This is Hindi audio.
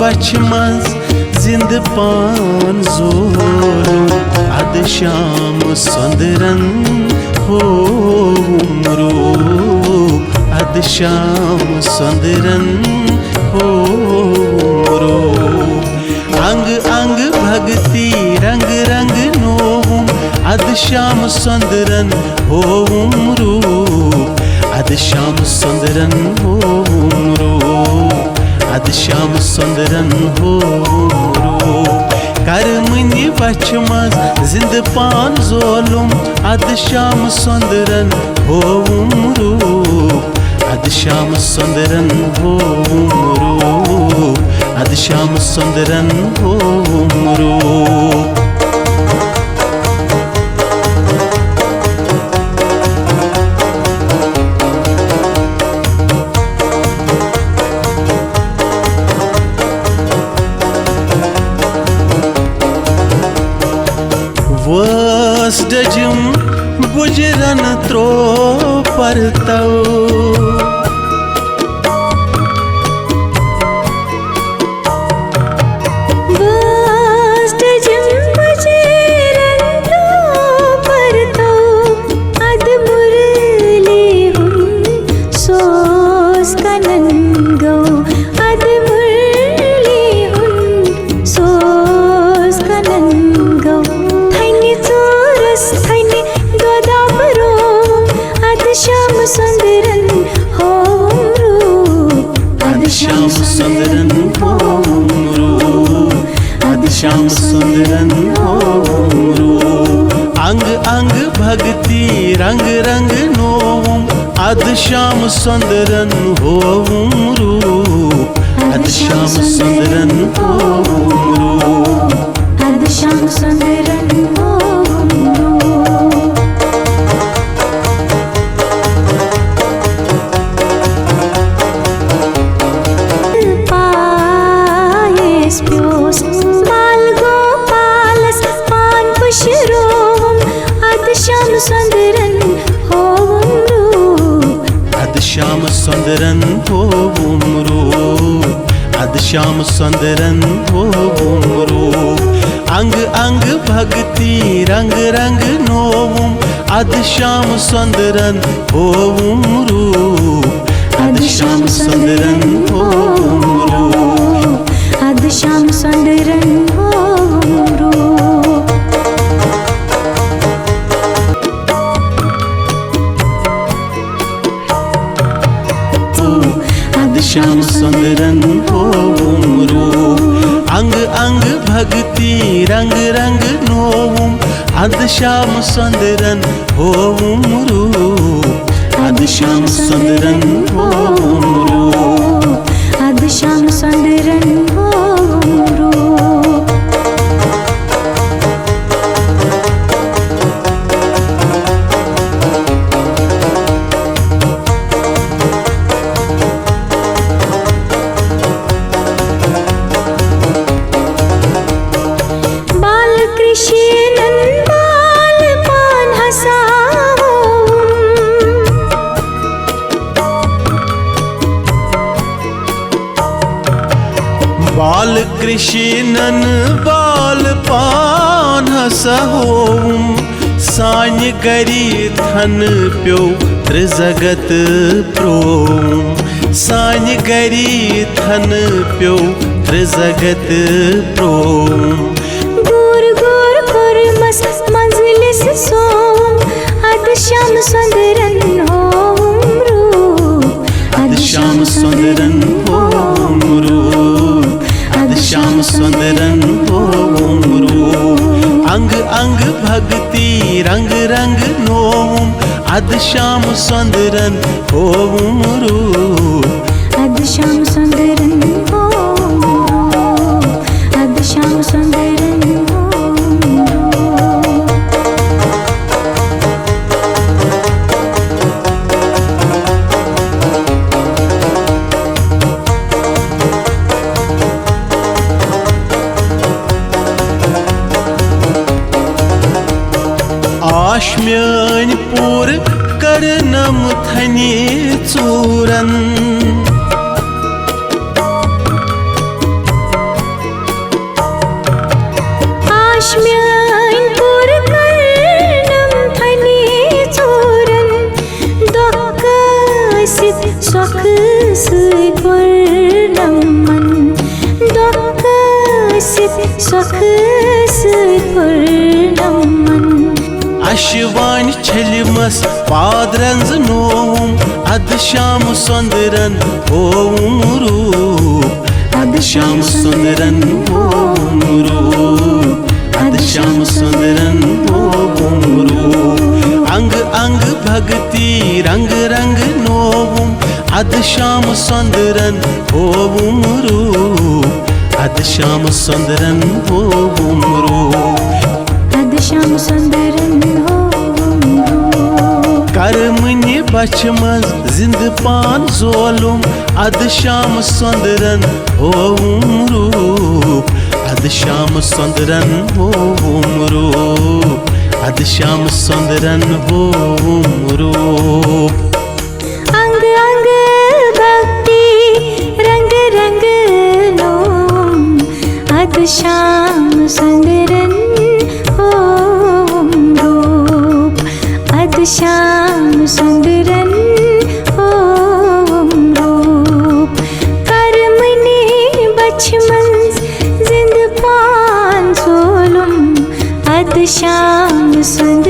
बछ मज जिंद पान जोलुम अद शाम संदरन होम रूप अद शाम संदरन होम रूप अंग अंग भक्ति रंग रंग नोम अद श्याम सुंदरन होम रूप अद श्याम सुंदरन होम रूप अद श्याम सुंदरन होम रूप करमनि बछ मज जिंद पान जोलुम अद श्याम सुंदरन होम रूप अद श्याम सुंदरन होम रूप अद श्याम सुंदरन होम रूप वस डजम बुजरन त्रो परतौ श्याम सुंदरन होम रूप अद श्याम सुंदरन होम रूप अंग अंग भक्ति रंग रंग नोम अद श्याम सुंदरन होम रूप अद श्याम सुंदरन होम रूप अद श्याम सुंदरन होम रूप श्याम सुंदरन होम रूप अद श्याम सुंदरन होम रूप अंग अंग भक्ति रंग रंग नोम अद श्याम सुंदरन होम रूप अद श्याम सुंदरन होम रूप अद श्याम सुंदरन होम रूप श्याम सुंदरन होम रूप अंग अंग भक्ति रंग रंग नोम अद श्याम सुंदरन होम रूप अद श्याम सुंदरन होम रूप अद श्याम सुंदरन होम रूप बाल कृष्णन बाल पान हसहोम सान गरी थन प्यो त्रिजगत प्रोम सान गरी थन प्यो त्रिजगत प्रोम गोर गोर खुरमस मंजलिस सोम अद श्याम सुंदरन होम रूप अद श्याम सुंदरन होम रूप अद श्याम सुंदरन होम रूप अंग अंग भक्ति रंग रंग नोम अद श्याम सुंदरन होम रूप अद श्याम सुंदरन होम रूप अद श्याम सुंदरन होम रूप आश्म्यान पूर करनम थने चूरन म्यान पूर कर्णम फनी चोरन दोक्कासित सोख सै पूर्णम मन दोक्कासित सोख सै पूर्णम मन अशवान छलिमस पादरंज नोवुम अद श्याम सुंदरन होवुम रूप अद श्याम सुंदरन होवुम रूप अद श्याम सुंदरन होवुम रूप अंग अंग भक्ति रंग रंग नोवुम अद श्याम सुंदरन होवुम रूप अद श्याम सुंदरन होवुम रूप अद श्याम सुंदरन करमनि बछ मज जिंद पान जोलुम अद श्याम सुंदरन होवुम रूप अद श्याम सुंदरन होवुम रूप अद श्याम सुंदरन होवुम रूप अंग अंग भक्ति रंग रंग नोम अद श्याम सुंदरन होवुम रूप अद श्याम सुंदरन होवुम रूप कर्मनि बछ मंज जिंद पान सोलुम अद श्याम सुंदरन